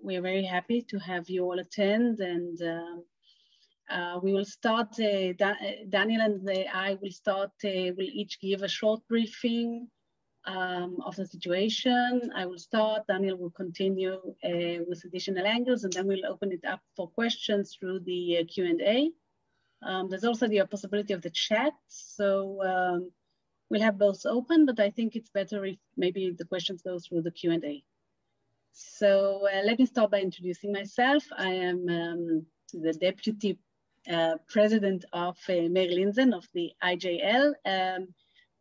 we are very happy to have you all attend, and we will start, Daniel and I will start, we'll each give a short briefing of the situation. I will start, Daniel will continue with additional angles, and then we'll open it up for questions through the Q&A. There's also the possibility of the chat, so we'll have both open, but I think it's better if maybe the questions go through the Q&A. So let me start by introducing myself. I am the Deputy President of Meir Linzen of the IJL,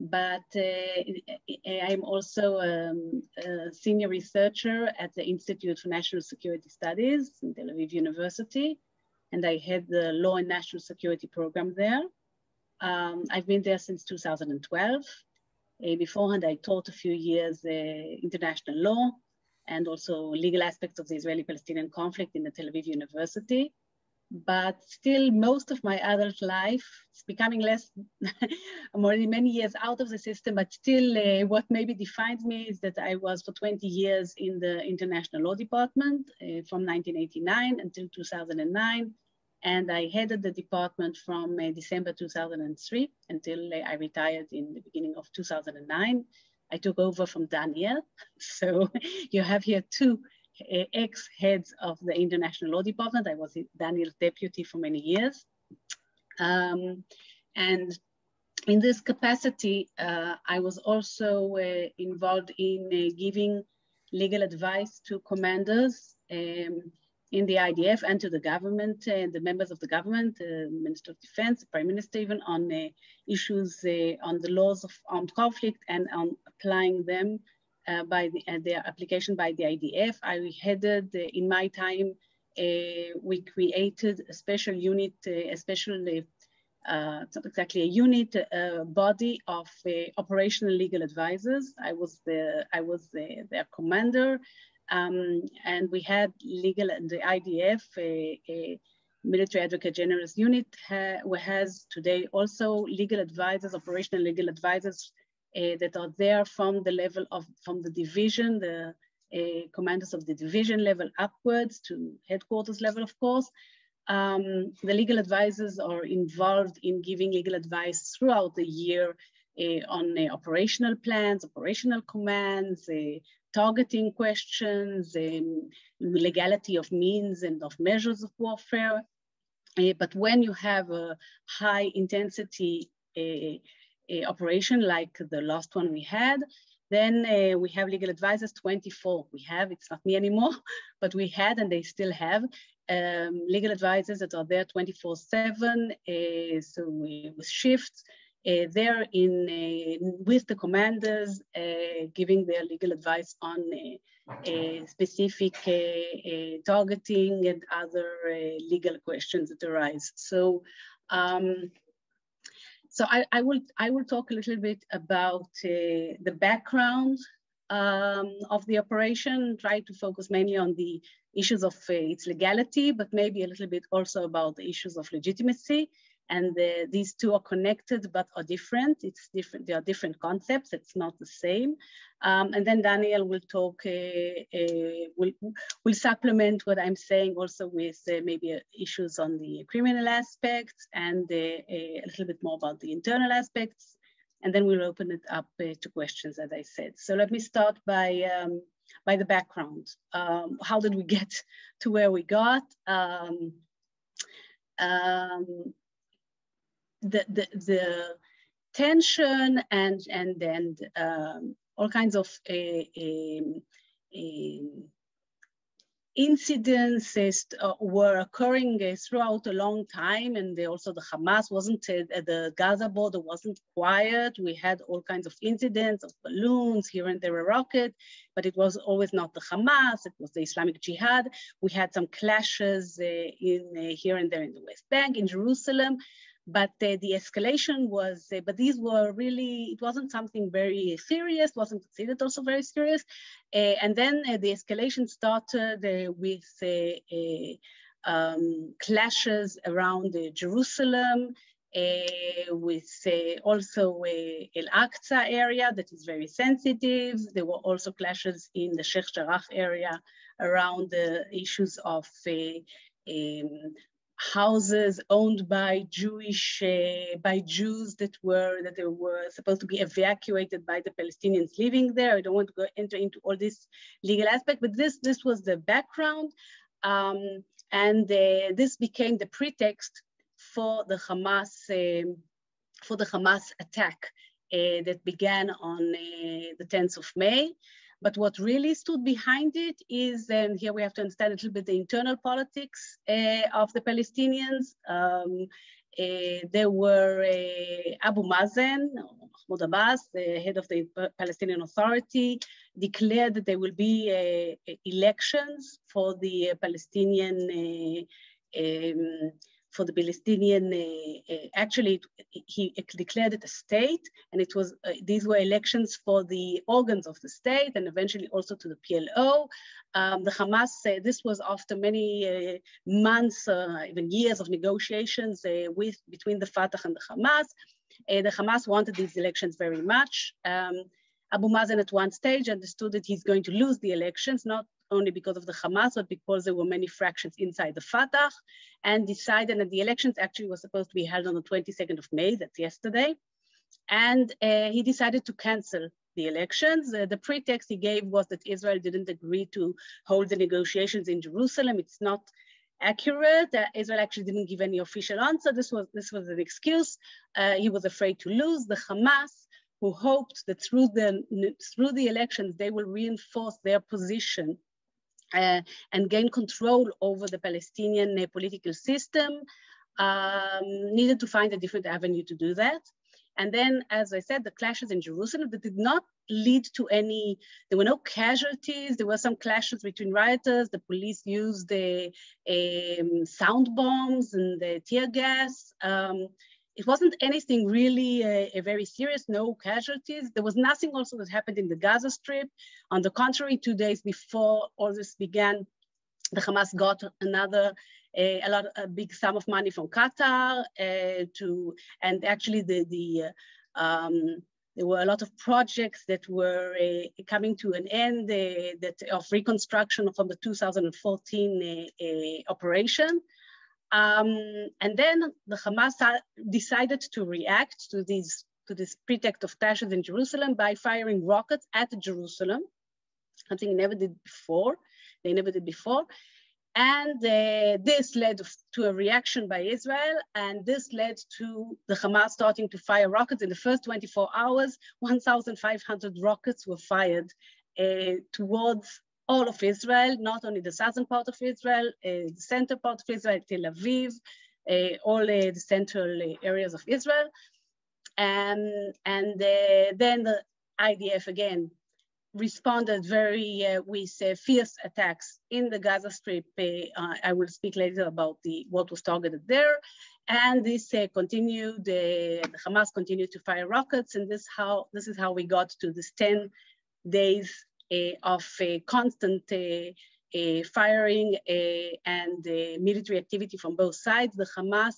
but I'm also a senior researcher at the Institute for National Security Studies in Tel Aviv University, and I head the Law and National Security program there. I've been there since 2012. Beforehand, I taught a few years international law and also legal aspects of the Israeli-Palestinian conflict in the Tel Aviv University. But still, most of my adult life, it's becoming less, I'm already many years out of the system, but still what maybe defines me is that I was for 20 years in the International Law Department from 1989 until 2009. And I headed the department from December 2003 until I retired in the beginning of 2009. I took over from Daniel. So you have here two ex-heads of the International Law Department. I was Daniel's deputy for many years. And in this capacity, I was also involved in giving legal advice to commanders in the IDF and to the government and the members of the government, Minister of Defense, the Prime Minister even, on issues on the laws of armed conflict and on applying them by their application by the IDF. I headed, in my time, we created a special unit, it's not exactly a unit, a body of operational legal advisors. I was their commander. And we had legal, the IDF, a military advocate general's unit, has today also legal advisors, operational legal advisors that are there from the level of, from the division, the commanders of the division level upwards to headquarters level, of course. The legal advisors are involved in giving legal advice throughout the year on operational plans, operational commands, targeting questions, legality of means and of measures of warfare. But when you have a high intensity operation like the last one we had, then we have legal advisors 24. We have, it's not me anymore, but we had and they still have legal advisors that are there 24/7, so with shifts. They're with the commanders, giving their legal advice on specific targeting and other legal questions that arise. So, I will talk a little bit about the background of the operation, try to focus mainly on the issues of its legality, but maybe a little bit also about the issues of legitimacy. And these two are connected, but are different. It's different. They are different concepts. It's not the same. And then Daniel will talk, will supplement what I'm saying also with maybe issues on the criminal aspects and a little bit more about the internal aspects. And then we'll open it up to questions, as I said. So let me start by the background. How did we get to where we got? The tension and all kinds of incidents were occurring throughout a long time, and also the Hamas wasn't, the Gaza border wasn't quiet. We had all kinds of incidents of balloons, here and there a rocket, but it was always not the Hamas, it was the Islamic Jihad. We had some clashes here and there in the West Bank, in Jerusalem. But the escalation was, but these were really, it wasn't something very serious, wasn't considered also very serious. And then the escalation started with clashes around Jerusalem, with also Al-Aqsa area that is very sensitive. There were also clashes in the Sheikh Jarrah area around the issues of houses owned by Jews that were supposed to be evacuated by the Palestinians living there. I don't want to enter into all this legal aspect, but this was the background, and this became the pretext for the Hamas attack that began on the 10th of May. But what really stood behind it is, and here we have to understand a little bit the internal politics of the Palestinians. There were Abu Mazen, Mahmoud Abbas, the head of the Palestinian Authority, declared that there will be elections for the Palestinian actually, he declared it a state, and it was these were elections for the organs of the state, and eventually also to the PLO. The Hamas, this was after many months, even years of negotiations between the Fatah and the Hamas. The Hamas wanted these elections very much. Abu Mazen at one stage understood that he's going to lose the elections, not only because of the Hamas, but because there were many fractions inside the Fatah, and decided that the elections actually were supposed to be held on the 22nd of May, that's yesterday. And he decided to cancel the elections. The pretext he gave was that Israel didn't agree to hold the negotiations in Jerusalem. It's not accurate. Israel actually didn't give any official answer. This was an excuse. He was afraid to lose. The Hamas, who hoped that through the elections, they will reinforce their position and gain control over the Palestinian political system, needed to find a different avenue to do that. And then, as I said, the clashes in Jerusalem that did not lead to any, there were no casualties. There were some clashes between rioters. The police used the sound bombs and the tear gas. It wasn't anything really very serious, no casualties. There was nothing also that happened in the Gaza Strip. On the contrary, 2 days before all this began, the Hamas got a big sum of money from Qatar and actually there were a lot of projects that were coming to an end of reconstruction from the 2014 operation. And then the Hamas decided to react to this pretext of clashes in Jerusalem by firing rockets at Jerusalem, something they never did before. And this led to a reaction by Israel, and this led to the Hamas starting to fire rockets. In the first 24 hours, 1,500 rockets were fired towards all of Israel, not only the southern part of Israel, the center part of Israel, Tel Aviv, all the central areas of Israel. And then the IDF again responded with fierce attacks in the Gaza Strip. I will speak later about what was targeted there. And this continued, the Hamas continued to fire rockets, and this is how we got to this 10 days of constant firing and military activity from both sides. The Hamas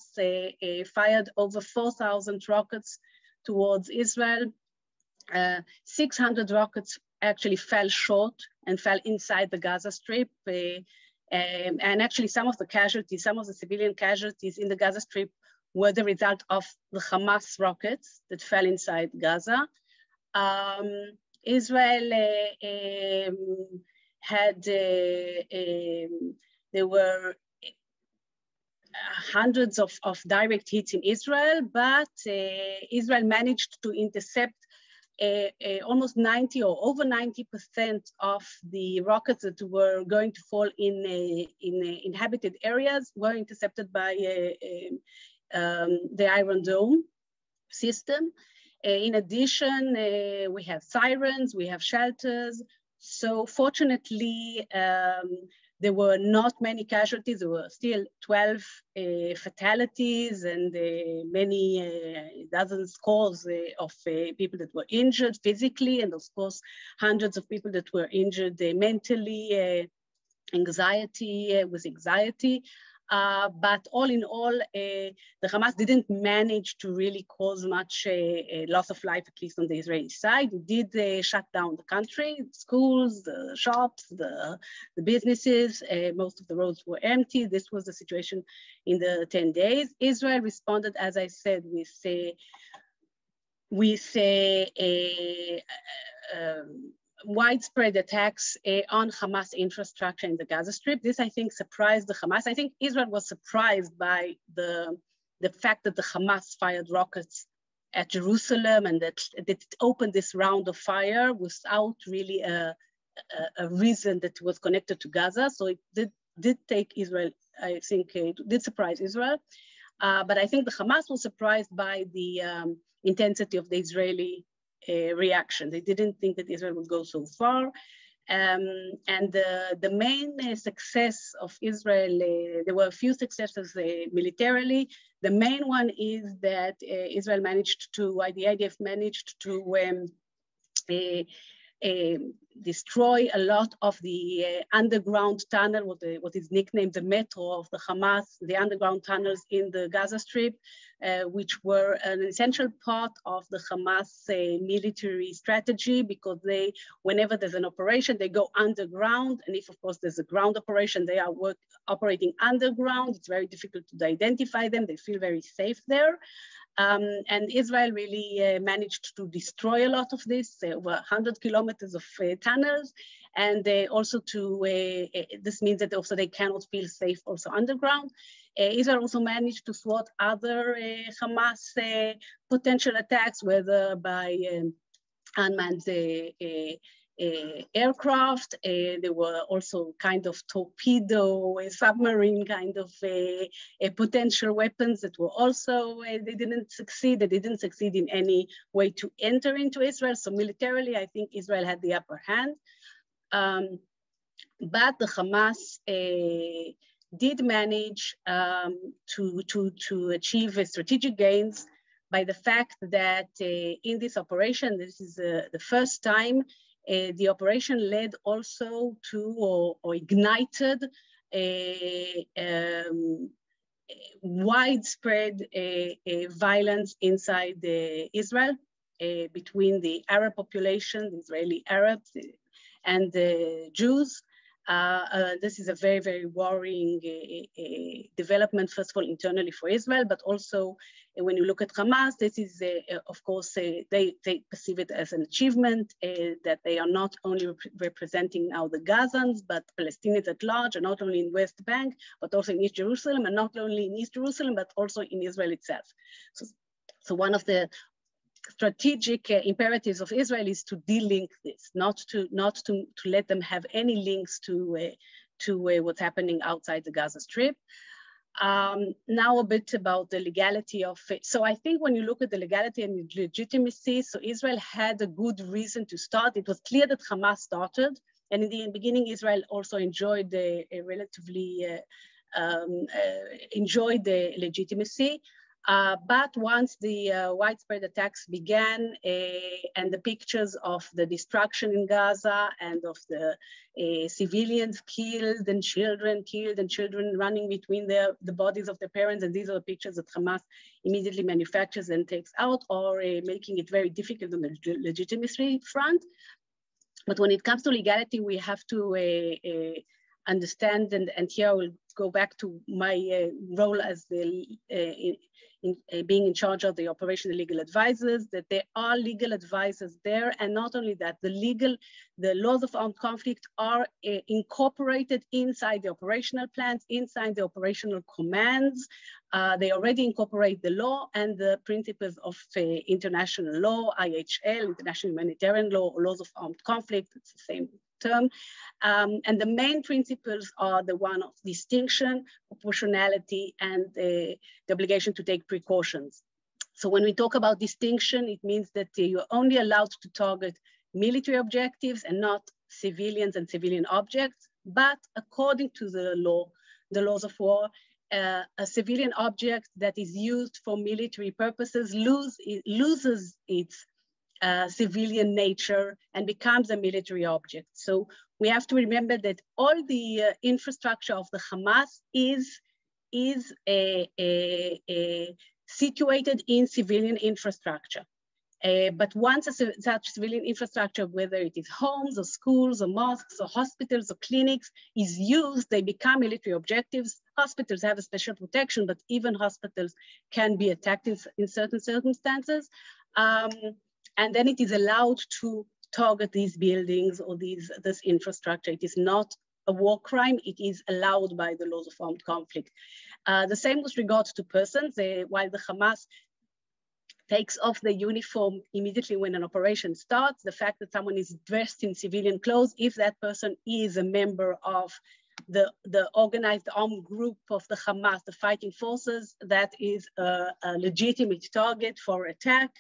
fired over 4,000 rockets towards Israel. 600 rockets actually fell short and fell inside the Gaza Strip. And actually some of the civilian casualties in the Gaza Strip were the result of the Hamas rockets that fell inside Gaza. Israel there were hundreds of direct hits in Israel, but Israel managed to intercept almost 90 or over 90% of the rockets that were going to fall in inhabited areas were intercepted by the Iron Dome system. In addition, we have sirens, we have shelters. So fortunately, there were not many casualties. There were still 12 fatalities and many dozens, scores of people that were injured physically, and of course, hundreds of people that were injured mentally, with anxiety. But all in all, the Hamas didn't manage to really cause much loss of life, at least on the Israeli side. It did shut down the country, schools, the shops, the businesses. Most of the roads were empty. This was the situation in the 10 days. Israel responded, as I said, with widespread attacks on Hamas infrastructure in the Gaza Strip. This, I think, surprised the Hamas. I think Israel was surprised by the fact that the Hamas fired rockets at Jerusalem and that it opened this round of fire without really a reason that was connected to Gaza. So it did take Israel, I think, it did surprise Israel. But I think the Hamas was surprised by the intensity of the Israeli reaction. They didn't think that Israel would go so far. And the main success of Israel, there were a few successes militarily. The main one is that Israel managed to, the IDF managed to destroy a lot of the underground tunnel, what is nicknamed the metro of the Hamas, the underground tunnels in the Gaza Strip, which were an essential part of the Hamas military strategy, because whenever there's an operation, they go underground. And if, of course, there's a ground operation, they are operating underground. It's very difficult to identify them. They feel very safe there. And Israel really managed to destroy a lot of this, over 100 kilometers of tunnels. And also this means that also they cannot feel safe also underground. Israel also managed to thwart other Hamas potential attacks, whether by unmanned aircraft. There were also kind of torpedo, submarine kind of potential weapons that were also, they didn't succeed. They didn't succeed in any way to enter into Israel. So militarily, I think Israel had the upper hand. But the Hamas did manage to achieve strategic gains by the fact that in this operation, this is the first time the operation led also to or ignited widespread violence inside Israel between the Arab population, the Israeli Arabs, and the Jews. This is a very, very worrying development, first of all, internally for Israel, but also when you look at Hamas, this is, of course, they perceive it as an achievement that they are not only representing now the Gazans, but Palestinians at large, and not only in West Bank, but also in East Jerusalem, and not only in East Jerusalem, but also in Israel itself. So one of the strategic imperatives of Israel is to de-link this, not to let them have any links to what's happening outside the Gaza Strip. Now a bit about the legality of it. So I think when you look at the legality and legitimacy, so Israel had a good reason to start. It was clear that Hamas started, and in the beginning, Israel also enjoyed enjoyed the legitimacy. But once the widespread attacks began and the pictures of the destruction in Gaza and of the civilians killed and children running between the bodies of their parents, and these are the pictures that Hamas immediately manufactures and takes out, or making it very difficult on the legitimacy front. But when it comes to legality, we have to understand, and here I will go back to my role as being in charge of the operational legal advisors, that there are legal advisors there, and not only that, the laws of armed conflict are incorporated inside the operational plans, inside the operational commands. They already incorporate the law and the principles of international law, IHL, international humanitarian law, or laws of armed conflict, it's the same term. And the main principles are the one of distinction, proportionality, and the obligation to take precautions. So when we talk about distinction, it means that you're only allowed to target military objectives and not civilians and civilian objects. But according to the law, the laws of war, a civilian object that is used for military purposes loses its civilian nature and becomes a military object. So we have to remember that all the infrastructure of the Hamas is is situated in civilian infrastructure. But once such civilian infrastructure, whether it is homes or schools or mosques or hospitals or clinics, is used, they become military objectives. Hospitals have a special protection, but even hospitals can be attacked in certain circumstances. And then it is allowed to target these buildings or this infrastructure. It is not a war crime. It is allowed by the laws of armed conflict. The same with regard to persons. While the Hamas takes off the uniform immediately when an operation starts, the fact that someone is dressed in civilian clothes, if that person is a member of the organized armed group of the Hamas, the fighting forces, that is a legitimate target for attack.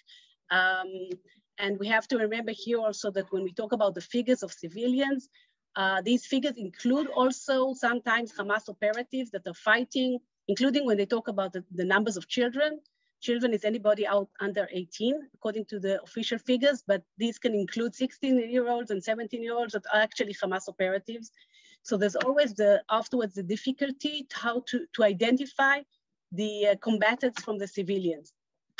And we have to remember here also that when we talk about the figures of civilians, these figures include also sometimes Hamas operatives that are fighting, including when they talk about the numbers of children. Children is anybody out under 18, according to the official figures, but these can include 16-year-olds and 17-year-olds that are actually Hamas operatives. So there's always afterwards the difficulty to identify the combatants from the civilians.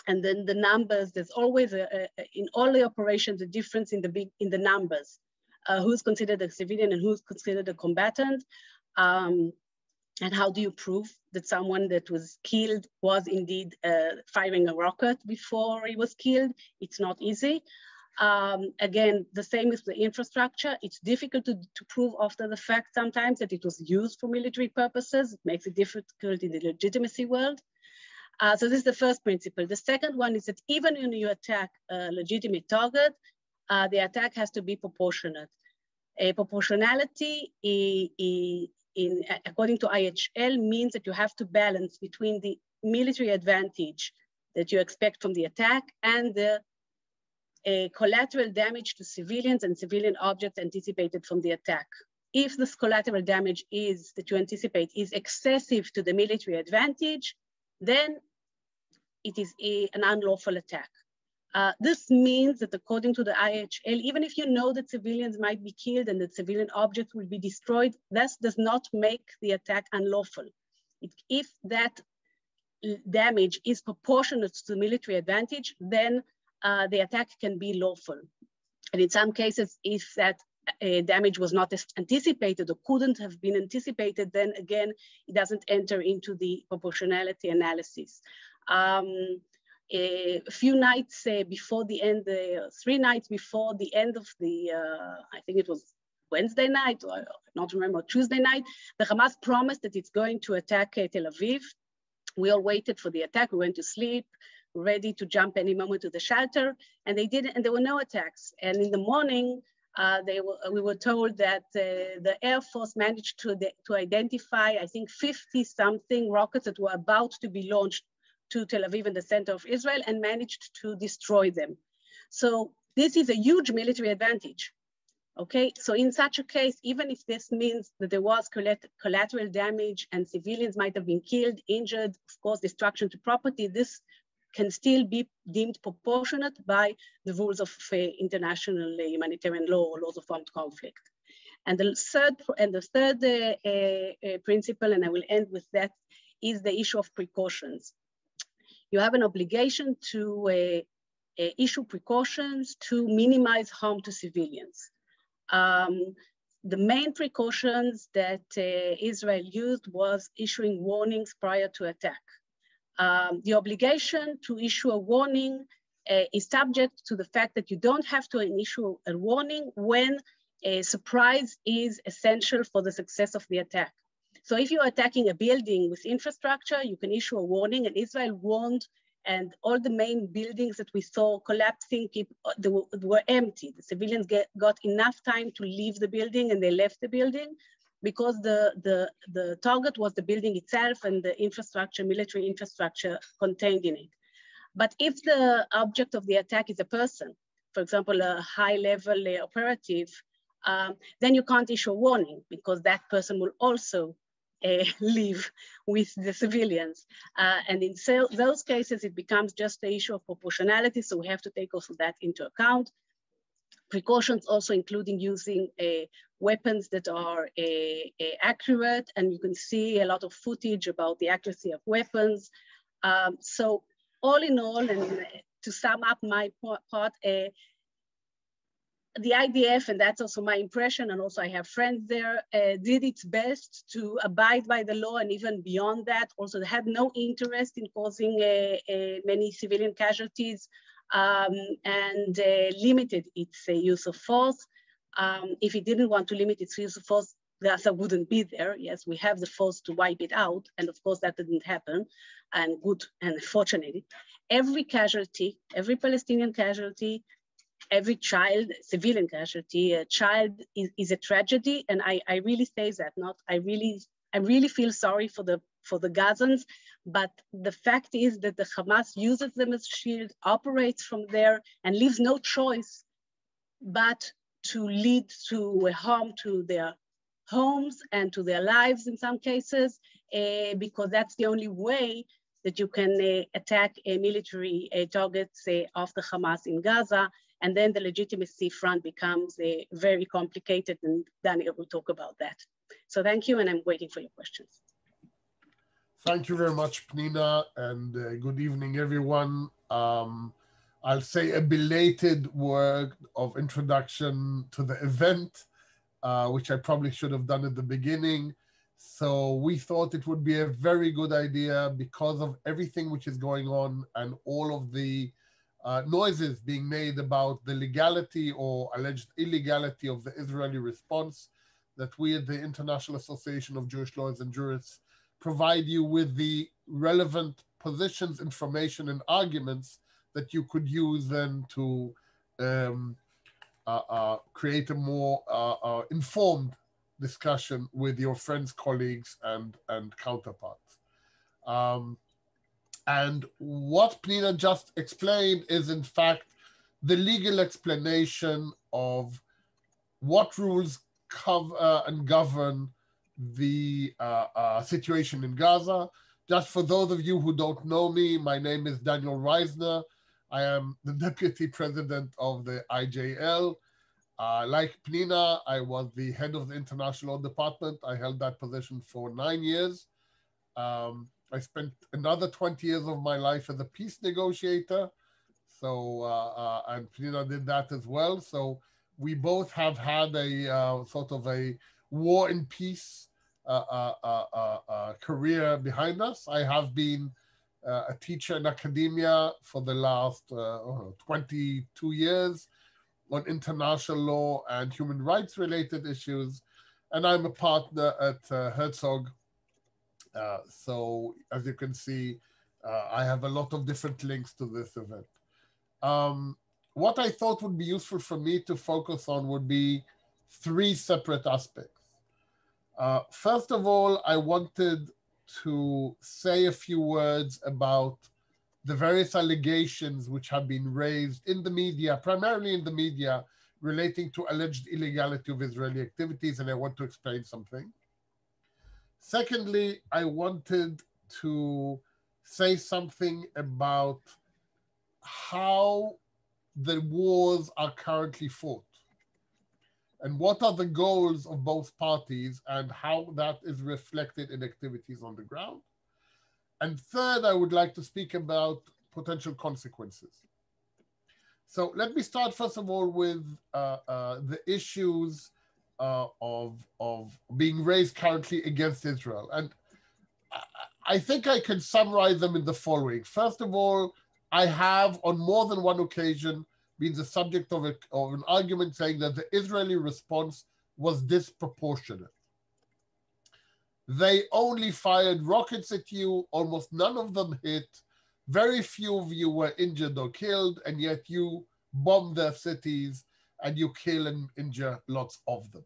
And then the numbers, there's always in all the operations, a difference in the numbers. Who's considered a civilian and who's considered a combatant. And how do you prove that someone that was killed was indeed firing a rocket before he was killed? It's not easy. Again, the same with the infrastructure. It's difficult to prove after the fact sometimes that it was used for military purposes. It makes it difficult in the legitimacy world. So this is the first principle. The second one is that even when you attack a legitimate target, the attack has to be proportionate. Proportionality according to IHL means that you have to balance between the military advantage that you expect from the attack and the collateral damage to civilians and civilian objects anticipated from the attack. If this collateral damage that you anticipate is excessive to the military advantage, then it is an unlawful attack. This means that according to the IAJLJ, even if you know that civilians might be killed and that civilian objects will be destroyed, this does not make the attack unlawful. If that damage is proportionate to the military advantage, then the attack can be lawful. And in some cases, if that damage was not anticipated or couldn't have been anticipated, then again, it doesn't enter into the proportionality analysis. A few nights before the end, 3 nights before the end of the, I think it was Wednesday night, or I don't remember, Tuesday night, the Hamas promised that it's going to attack Tel Aviv. We all waited for the attack. We went to sleep, ready to jump any moment to the shelter, and they didn't, and there were no attacks. And in the morning, we were told that the Air Force managed to identify, I think, 50-something rockets that were about to be launched to Tel Aviv in the center of Israel and managed to destroy them. So this is a huge military advantage, okay? So in such a case, even if this means that there was collateral damage and civilians might have been killed, injured, of course, destruction to property, this can still be deemed proportionate by the rules of international humanitarian law or laws of armed conflict. And the third principle, and I will end with that, is the issue of precautions. You have an obligation to issue precautions to minimize harm to civilians. The main precautions that Israel used was issuing warnings prior to attack. The obligation to issue a warning is subject to the fact that you don't have to issue a warning when a surprise is essential for the success of the attack. So if you're attacking a building with infrastructure, you can issue a warning, and Israel warned, and all the main buildings that we saw collapsing they were empty. The civilians got enough time to leave the building, and they left the building because the target was the building itself and the infrastructure, military infrastructure contained in it. But if the object of the attack is a person, for example, a high-level operative, then you can't issue a warning because that person will also live with the civilians. And in those cases, it becomes just the issue of proportionality, so we have to take also that into account. Precautions also including using weapons that are accurate, and you can see a lot of footage about the accuracy of weapons. So all in all, and to sum up my part, the IDF, and that's also my impression, and also I have friends there, did its best to abide by the law, and even beyond that, also had no interest in causing many civilian casualties, and limited its use of force. If it didn't want to limit its use of force, Gaza wouldn't be there. Yes, we have the force to wipe it out, and of course that didn't happen, and good, and fortunately. Every casualty, every Palestinian casualty, every child, civilian casualty, a child is a tragedy, and I really say that. I really feel sorry for the Gazans, but the fact is that the Hamas uses them as shield, operates from there, and leaves no choice but to lead to a harm to their homes and to their lives in some cases, because that's the only way that you can attack military targets of the Hamas in Gaza. And then the legitimacy front becomes very complicated, and Daniel will talk about that. So thank you, and I'm waiting for your questions. Thank you very much, Pnina, and good evening, everyone. I'll say a belated word of introduction to the event, which I probably should have done at the beginning. So we thought it would be a very good idea, because of everything which is going on and all of the noises being made about the legality or alleged illegality of the Israeli response, that we at the International Association of Jewish Lawyers and Jurists provide you with the relevant positions, information, and arguments that you could use then to create a more informed discussion with your friends, colleagues, and counterparts. And what Pnina just explained is, in fact, the legal explanation of what rules cover and govern the situation in Gaza. Just for those of you who don't know me, my name is Daniel Reisner. I am the Deputy President of the IJL. Like Pnina, I was the head of the International Law Department. I held that position for 9 years. I spent another 20 years of my life as a peace negotiator. So, and Pnina did that as well. So we both have had a sort of a war and peace career behind us. I have been a teacher in academia for the last 22 years on international law and human rights related issues. And I'm a partner at Herzog. So as you can see, I have a lot of different links to this event. What I thought would be useful for me to focus on would be 3 separate aspects. First of all, I wanted to say a few words about the various allegations which have been raised in the media, primarily in the media, relating to alleged illegality of Israeli activities, and I want to explain something. Secondly, I wanted to say something about how the wars are currently fought and what are the goals of both parties and how that is reflected in activities on the ground. And third, I would like to speak about potential consequences. So let me start first of all with the issues of being raised currently against Israel. And I think I can summarize them in the following. First of all, I have on more than one occasion been the subject of an argument saying that the Israeli response was disproportionate. They only fired rockets at you, almost none of them hit, very few of you were injured or killed, and yet you bomb their cities and you kill and injure lots of them.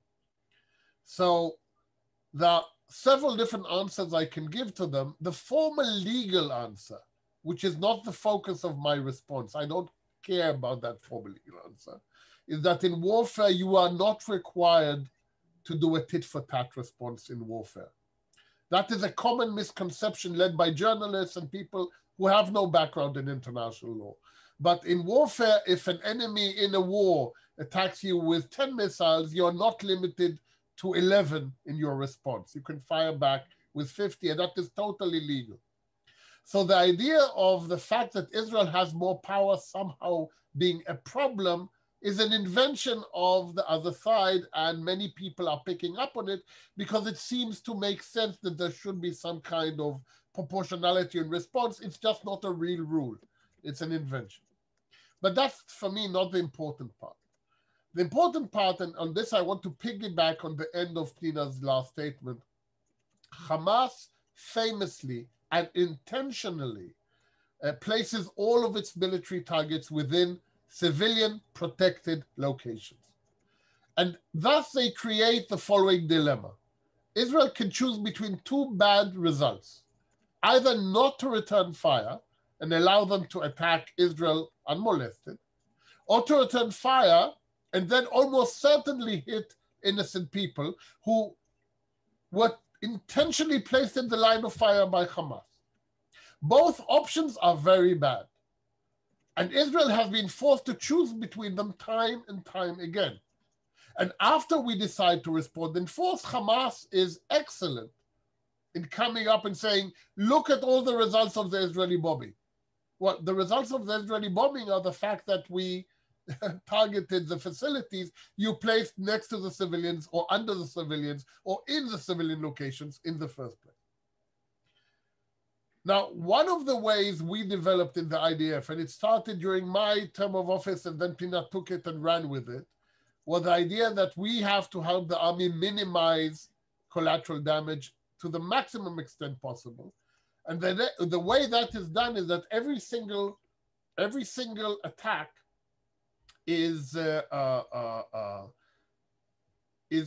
So there are several different answers I can give to them. The formal legal answer, which is not the focus of my response, I don't care about that formal legal answer, is that in warfare, you are not required to do a tit-for-tat response in warfare. That is a common misconception led by journalists and people who have no background in international law. But in warfare, if an enemy in a war attacks you with 10 missiles, you're not limited to 11 in your response. You can fire back with 50, and that is totally legal. So the idea of the fact that Israel has more power somehow being a problem is an invention of the other side, and many people are picking up on it because it seems to make sense that there should be some kind of proportionality in response. It's just not a real rule. It's an invention. But that's, for me, not the important part. The important part, and on this I want to piggyback on the end of Pnina's last statement, Hamas famously and intentionally places all of its military targets within civilian protected locations. And thus they create the following dilemma. Israel can choose between two bad results: either not to return fire and allow them to attack Israel unmolested, or to return fire and then almost certainly hit innocent people who were intentionally placed in the line of fire by Hamas. Both options are very bad. And Israel has been forced to choose between them time and time again. And after we decide to respond in force, Hamas is excellent in coming up and saying, look at all the results of the Israeli bombing. Well, the results of the Israeli bombing are the fact that we targeted the facilities you placed next to the civilians or under the civilians or in the civilian locations in the first place. Now, one of the ways we developed in the IDF, and it started during my term of office and then Pnina took it and ran with it, was the idea that we have to help the army minimize collateral damage to the maximum extent possible. And the way that is done is that every single attack is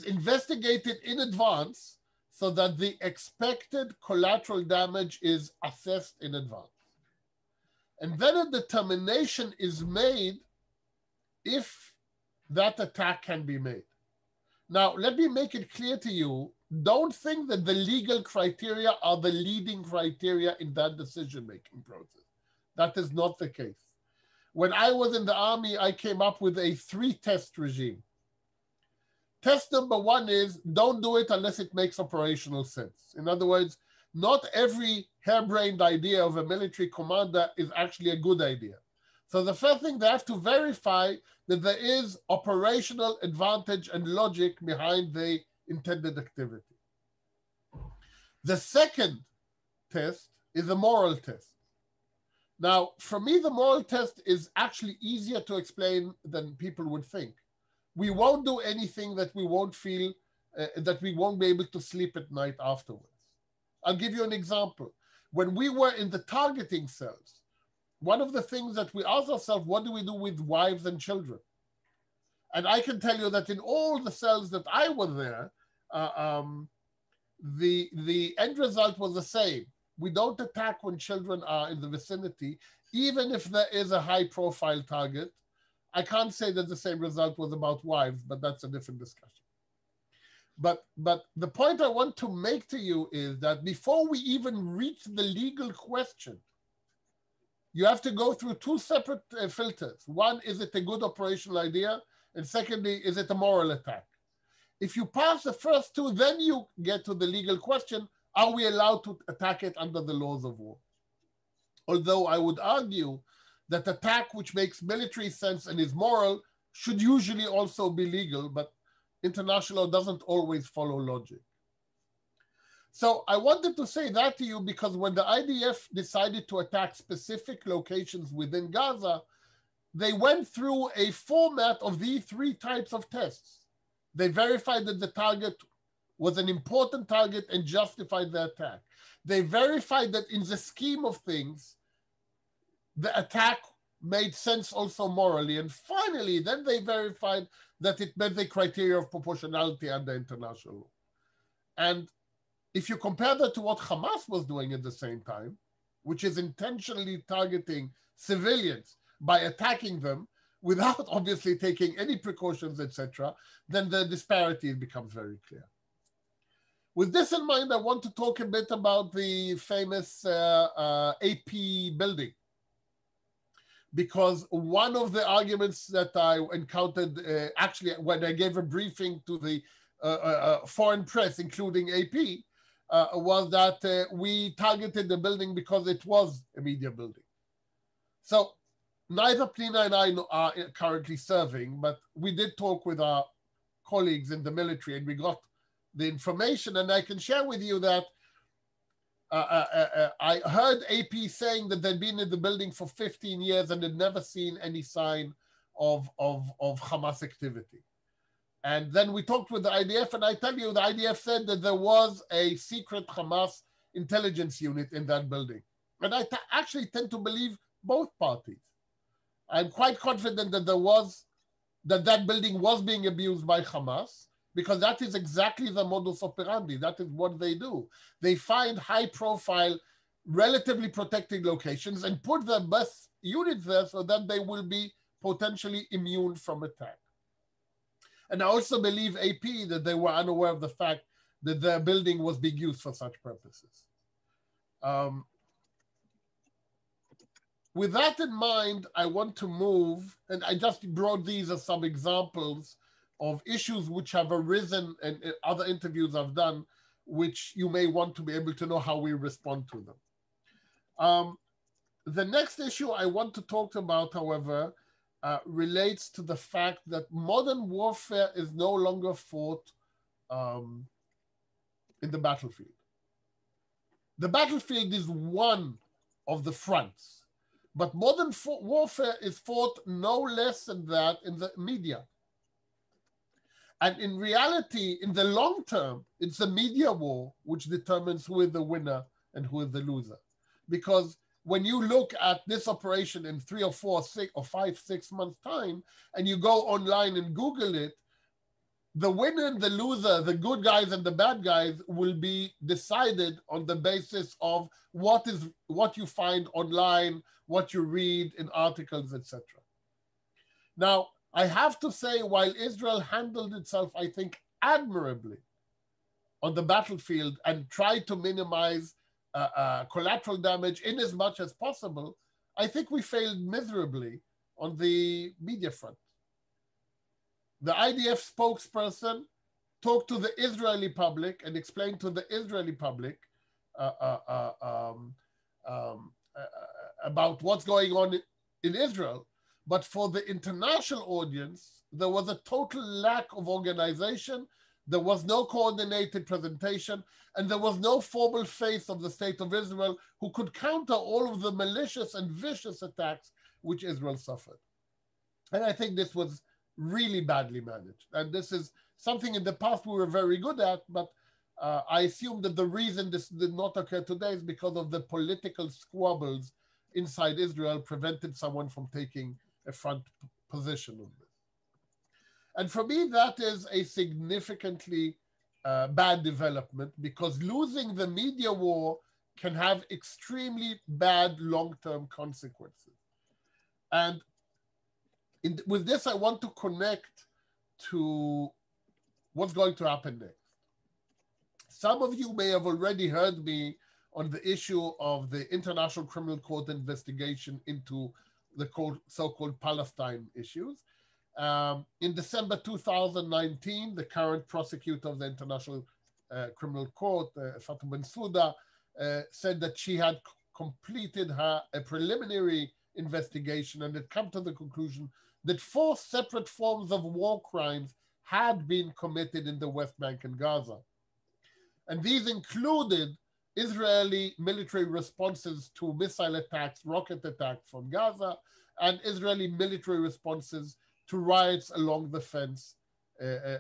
investigated in advance so that the expected collateral damage is assessed in advance. And then a determination is made if that attack can be made. Now, let me make it clear to you, don't think that the legal criteria are the leading criteria in that decision-making process. That is not the case. When I was in the army, I came up with a 3-test regime. Test number 1 is don't do it unless it makes operational sense. In other words, not every harebrained idea of a military commander is actually a good idea. So the first thing, they have to verify that there is operational advantage and logic behind the intended activity. The second test is a moral test. Now, for me, the moral test is actually easier to explain than people would think. We won't do anything that we won't feel, that we won't be able to sleep at night afterwards. I'll give you an example. When we were in the targeting cells, one of the things that we asked ourselves, what do we do with wives and children? And I can tell you that in all the cells that I was there, the end result was the same. We don't attack when children are in the vicinity, even if there is a high profile target. I can't say that the same result was about wives, but that's a different discussion. But the point I want to make to you is that before we even reach the legal question, you have to go through 2 separate filters. One, is it a good operational idea? And secondly, is it a moral attack? If you pass the first 2, then you get to the legal question, are we allowed to attack it under the laws of war? Although I would argue that attack which makes military sense and is moral should usually also be legal, but international law doesn't always follow logic. So I wanted to say that to you because when the IDF decided to attack specific locations within Gaza, they went through a format of these 3 types of tests. They verified that the target was an important target and justified the attack. They verified that in the scheme of things, the attack made sense also morally. And finally, then they verified that it met the criteria of proportionality under international law. And if you compare that to what Hamas was doing at the same time, which is intentionally targeting civilians by attacking them without obviously taking any precautions, etc., then the disparity becomes very clear. With this in mind, I want to talk a bit about the famous AP building. because one of the arguments that I encountered, actually, when I gave a briefing to the foreign press, including AP, was that we targeted the building because it was a media building. So neither Pnina and I are currently serving, but we did talk with our colleagues in the military and we got the information. And I can share with you that I heard AP saying that they'd been in the building for 15 years and had never seen any sign of Hamas activity. And then we talked with the IDF, and I tell you, the IDF said that there was a secret Hamas intelligence unit in that building. And I actually tend to believe both parties. I'm quite confident that that building was being abused by Hamas, because that is exactly the modus operandi. That is what they do. They find high profile, relatively protected locations and put their best units there so that they will be potentially immune from attack. And I also believe AP that they were unaware of the fact that their building was being used for such purposes. With that in mind, I want to move, and I just brought these as some examples of issues which have arisen in other interviews I've done, which you may want to be able to know how we respond to them. The next issue I want to talk about, however, relates to the fact that modern warfare is no longer fought in the battlefield. The battlefield is one of the fronts, but modern warfare is fought no less than that in the media. And in reality, in the long term, it's the media war which determines who is the winner and who is the loser. Because when you look at this operation in 3 or 4, 6 or 5, 6 months time, and you go online and Google it, the winner and the loser, the good guys and the bad guys, will be decided on the basis of what you find online, what you read in articles, etc. Now, I have to say, while Israel handled itself, I think, admirably on the battlefield and tried to minimize collateral damage in as much as possible, I think we failed miserably on the media front. The IDF spokesperson talked to the Israeli public and explained to the Israeli public about what's going on in Israel. But for the international audience, there was a total lack of organization. There was no coordinated presentation, and there was no formal face of the state of Israel who could counter all of the malicious and vicious attacks which Israel suffered. And I think this was really badly managed. And this is something in the past we were very good at, but I assume that the reason this did not occur today is because of the political squabbles inside Israel prevented someone from taking a front position on this. And for me, that is a significantly bad development, because losing the media war can have extremely bad long-term consequences. And with this, I want to connect to what's going to happen next. Some of you may have already heard me on the issue of the International Criminal Court investigation into the so-called Palestine issues. In December 2019, the current prosecutor of the International Criminal Court, Fatou Bensouda, said that she had completed a preliminary investigation and had come to the conclusion that 4 separate forms of war crimes had been committed in the West Bank and Gaza. And these included Israeli military responses to missile attacks, rocket attacks from Gaza, and Israeli military responses to riots along the fence,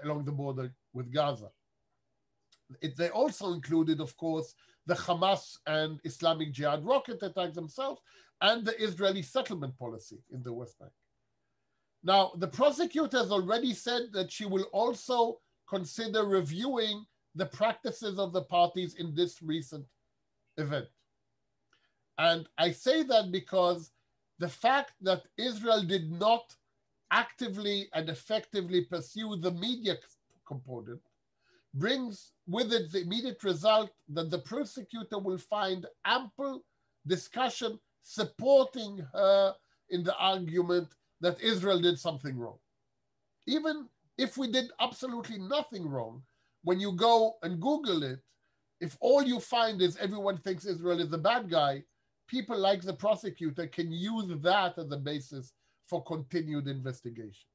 along the border with Gaza. They also included, of course, the Hamas and Islamic Jihad rocket attacks themselves, and the Israeli settlement policy in the West Bank. Now, the prosecutor has already said that she will also consider reviewing the practices of the parties in this recent event. And I say that because the fact that Israel did not actively and effectively pursue the media component brings with it the immediate result that the prosecutor will find ample discussion supporting her in the argument that Israel did something wrong. Even if we did absolutely nothing wrong, when you go and Google it, if all you find is everyone thinks Israel is the bad guy, people like the prosecutor can use that as a basis for continued investigation.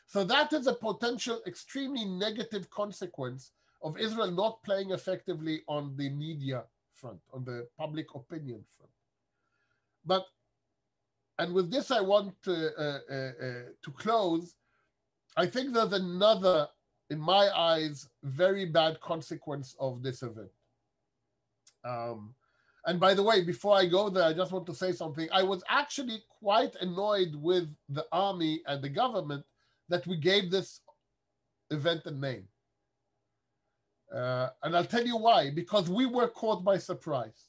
So that is a potential extremely negative consequence of Israel not playing effectively on the media front, on the public opinion front. But, and with this I want to close, I think there's another, in my eyes, very bad consequence of this event. And by the way, before I go there, I just want to say something. I was actually quite annoyed with the army and the government that we gave this event a name. And I'll tell you why, because we were caught by surprise.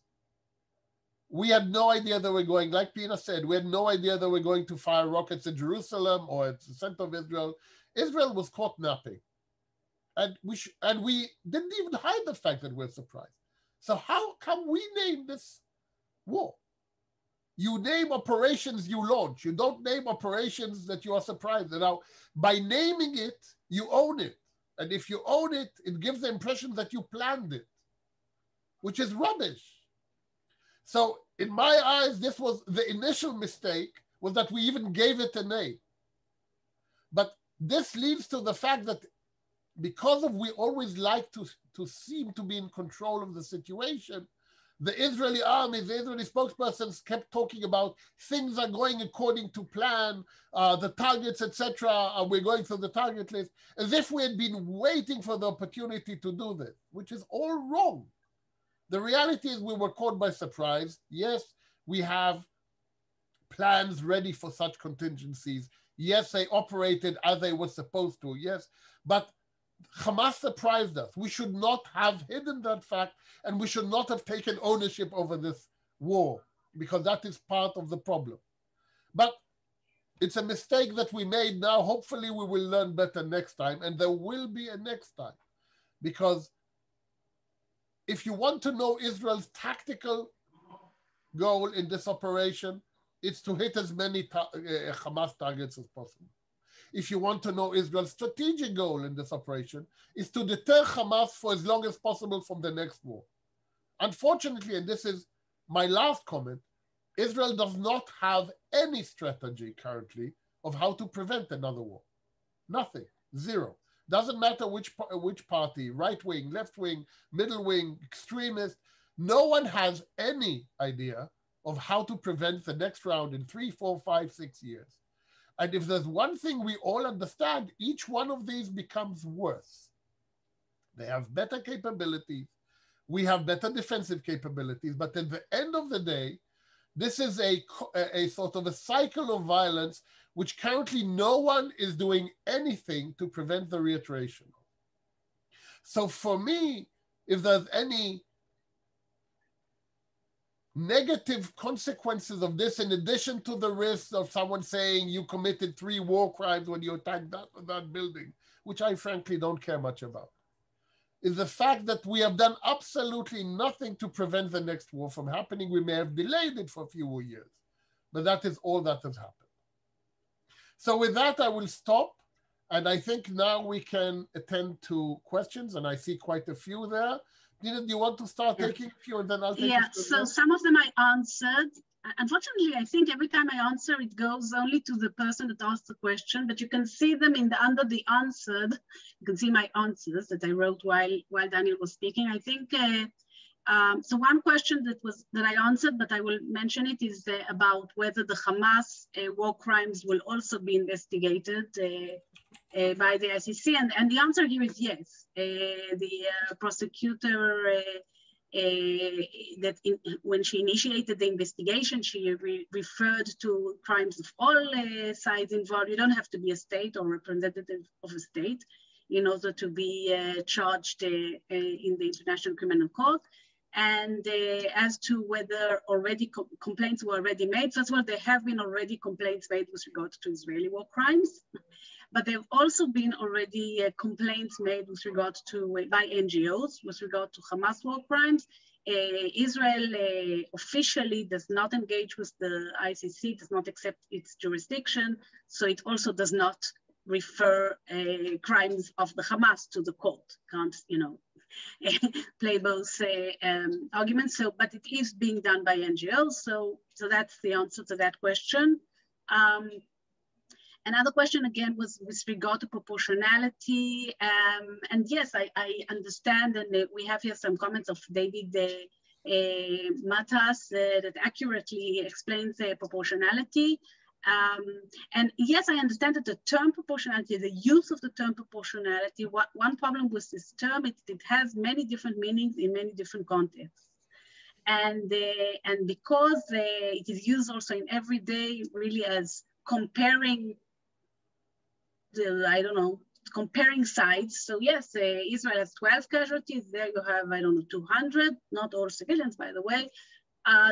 We had no idea they were going, like Pnina said, we had no idea they were going to fire rockets at Jerusalem or at the center of Israel. Israel was caught napping. And we didn't even hide the fact that we're surprised. So how come we name this war? You name operations you launch. You don't name operations that you are surprised. And now, by naming it, you own it. And if you own it, it gives the impression that you planned it, which is rubbish. So in my eyes, this was the initial mistake, was that we even gave it a name. But this leads to the fact that because of we always like to seem to be in control of the situation, the Israeli army, the Israeli spokespersons kept talking about things are going according to plan, the targets, etc. We're going through the target list, as if we had been waiting for the opportunity to do this, which is all wrong. The reality is we were caught by surprise. Yes, we have plans ready for such contingencies. Yes, they operated as they were supposed to. Yes, but Hamas surprised us. We should not have hidden that fact, and we should not have taken ownership over this war, because that is part of the problem. But it's a mistake that we made now. Hopefully we will learn better next time, and there will be a next time. Because if you want to know Israel's tactical goal in this operation, it's to hit as many Hamas targets as possible. If you want to know Israel's strategic goal in this operation, is to deter Hamas for as long as possible from the next war. Unfortunately, and this is my last comment, Israel does not have any strategy currently of how to prevent another war. Nothing, zero. Doesn't matter which party, right wing, left wing, middle wing, extremist, no one has any idea of how to prevent the next round in 3, 4, 5, 6 years. And if there's one thing we all understand, each one of these becomes worse. They have better capabilities. We have better defensive capabilities. But at the end of the day, this is a sort of a cycle of violence, which currently no one is doing anything to prevent the reiteration of. So for me, if there's any negative consequences of this, in addition to the risk of someone saying you committed 3 war crimes when you attacked that building, which I frankly don't care much about, is the fact that we have done absolutely nothing to prevent the next war from happening. We may have delayed it for a few more years, but that is all that has happened. So with that, I will stop. And I think now we can attend to questions, and I see quite a few there. Pnina, do you want to start taking a few, and then I'll take a few? So some of them I answered. Unfortunately, I think every time I answer, it goes only to the person that asked the question, but you can see them under the answered. You can see my answers that I wrote while Daniel was speaking. I think, so one question that I answered, but I will mention it, is about whether the Hamas war crimes will also be investigated by the ICC, and the answer here is yes. The prosecutor, when she initiated the investigation, she referred to crimes of all sides involved. You don't have to be a state or representative of a state in order to be charged in the International Criminal Court. And as to whether already complaints were already made, first of all, there have been already complaints made with regard to Israeli war crimes. But there have also been already complaints made with regard to, by NGOs, with regard to Hamas war crimes. Israel officially does not engage with the ICC, does not accept its jurisdiction, so it also does not refer crimes of the Hamas to the court. Can't, play both arguments. So, but it is being done by NGOs. So that's the answer to that question. Another question again was with regard to proportionality. And yes, I understand, and we have here some comments of David Matas that accurately explains proportionality. And yes, I understand that the term proportionality, the use of the term proportionality, one problem with this term, it has many different meanings in many different contexts. And because it is used also in everyday, really as comparing comparing sides. So yes, Israel has 12 casualties. There you have, 200, not all civilians, by the way.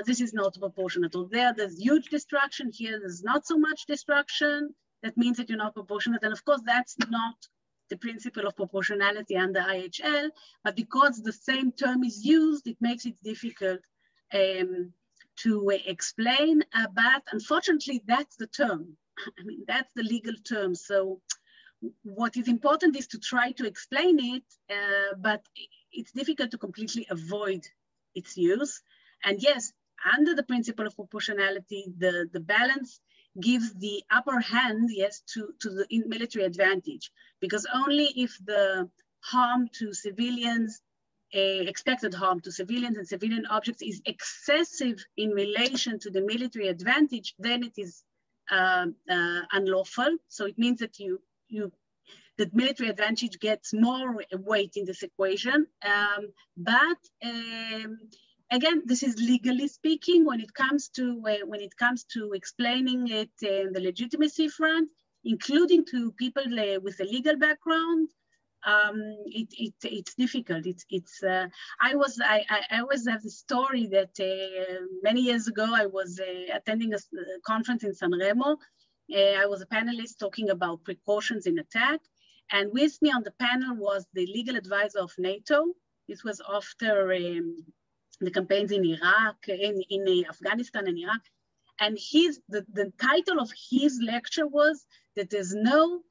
This is not proportionate. There's huge destruction. Here, there's not so much destruction. That means that you're not proportionate. And of course, that's not the principle of proportionality under IHL, but because the same term is used, it makes it difficult to explain. But unfortunately, that's the term. I mean, that's the legal term. So what is important is to try to explain it, but it's difficult to completely avoid its use. And yes, under the principle of proportionality, the balance gives the upper hand, yes, to the military advantage, because only if the harm to civilians, expected harm to civilians and civilian objects is excessive in relation to the military advantage, then it is unlawful. So it means that that military advantage gets more weight in this equation. Again, this is legally speaking. When it comes to explaining it in the legitimacy front, including to people with a legal background, it's difficult. I always have the story that many years ago I was attending a conference in San Remo. I was a panelist talking about precautions in attack, and with me on the panel was the legal advisor of NATO. This was after the campaigns in Iraq, in Afghanistan and Iraq. And the title of his lecture was that there's no,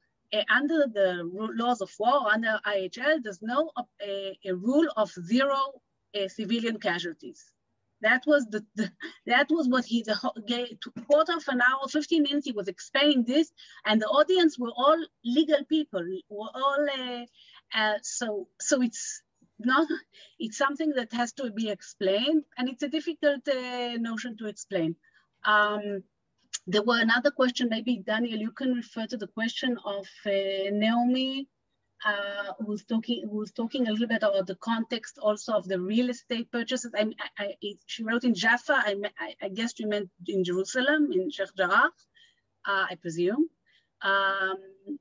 under the laws of war, under IHL, there's no a rule of zero civilian casualties. That was what he, quarter of an hour, 15 minutes, he was explaining this, and the audience were all legal people, were all, so it's something that has to be explained, and it's a difficult notion to explain. There were another question, maybe Daniel, you can refer to the question of Naomi, who's talking a little bit about the context also of the real estate purchases. She wrote in Jaffa, I guess you meant in Jerusalem, in Sheikh Jarrah, I presume.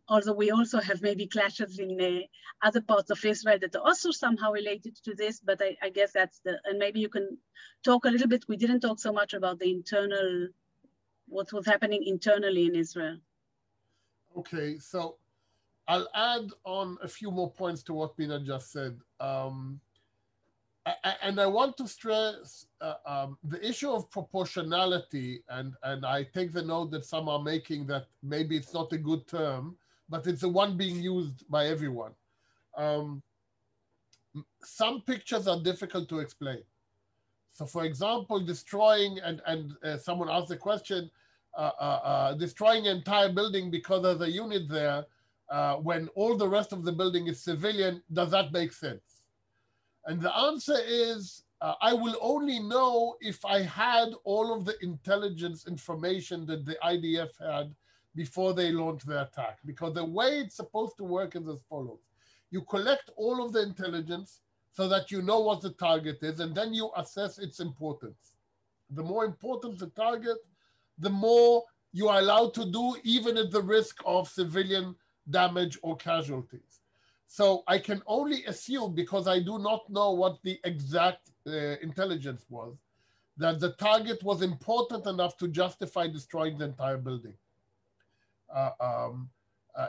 Although we also have maybe clashes in other parts of Israel that are also somehow related to this, but I guess that's and maybe you can talk a little bit. We didn't talk so much about the internal, what was happening internally in Israel. Okay, so I'll add on a few more points to what Pnina just said. And I want to stress the issue of proportionality, and I take the note that some are making that maybe it's not a good term, but it's the one being used by everyone. Some pictures are difficult to explain. So for example, destroying, and someone asked the question, destroying an entire building because there's a unit there, when all the rest of the building is civilian, does that make sense? And the answer is, I will only know if I had all of the intelligence information that the IDF had before they launched the attack. Because the way it's supposed to work is as follows. You collect all of the intelligence so that you know what the target is, and then you assess its importance. The more important the target, the more you are allowed to do, even at the risk of civilian damage or casualties. So I can only assume, because I do not know what the exact intelligence was, that the target was important enough to justify destroying the entire building.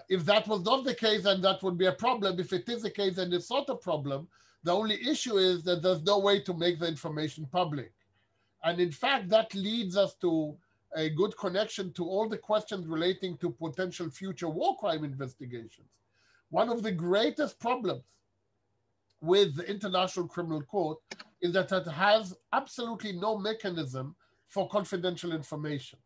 If that was not the case, then that would be a problem. If it is the case, then it's not a problem. The only issue is that there's no way to make the information public. And in fact, that leads us to a good connection to all the questions relating to potential future war crime investigations. One of the greatest problems with the International Criminal Court is that it has absolutely no mechanism for confidential information.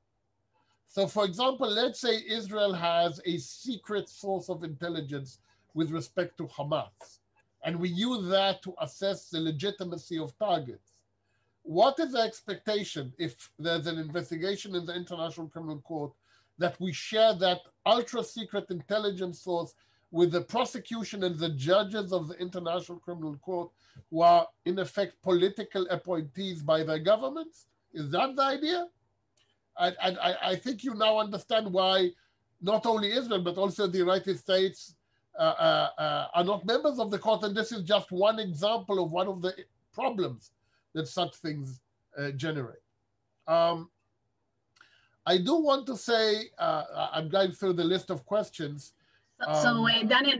So for example, let's say Israel has a secret source of intelligence with respect to Hamas, and we use that to assess the legitimacy of targets. What is the expectation if there's an investigation in the International Criminal Court that we share that ultra secret intelligence source with the prosecution and the judges of the International Criminal Court who are in effect political appointees by their governments? Is that the idea? And I think you now understand why not only Israel, but also the United States are not members of the court. And this is just one example of one of the problems that such things generate. I do want to say, I'm going through the list of questions. Daniel,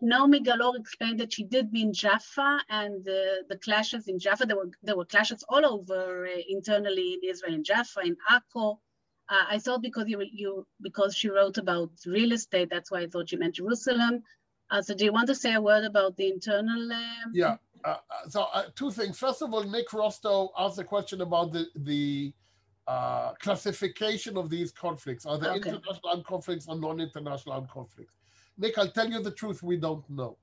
Naomi Galor explained that she did be in Jaffa, and the clashes in Jaffa, there were clashes all over internally in Israel, in Jaffa, in Akko. I thought because she wrote about real estate, that's why I thought she meant Jerusalem. So do you want to say a word about the internal? Yeah, two things. First of all, Nick Rostow asked a question about the classification of these conflicts. Are there international armed conflicts or non-international armed conflicts? Nick, I'll tell you the truth, we don't know.